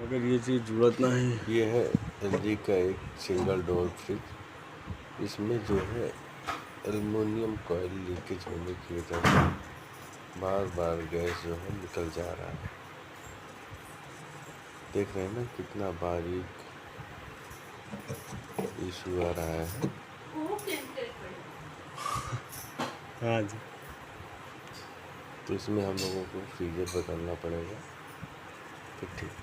अगर ये चीज़ जरूरत ना है। ये है एलजी का एक सिंगल डोर फ्रिज। इसमें जो है एल्युमिनियम कॉइल लीकेज होने की वजह से बार बार गैस जो है निकल जा रहा है। देख रहे हैं ना कितना बारीक इशू आ रहा है। हाँ जी। तो इसमें हम लोगों को फ्रीजर बदलना पड़ेगा। तो ठीक।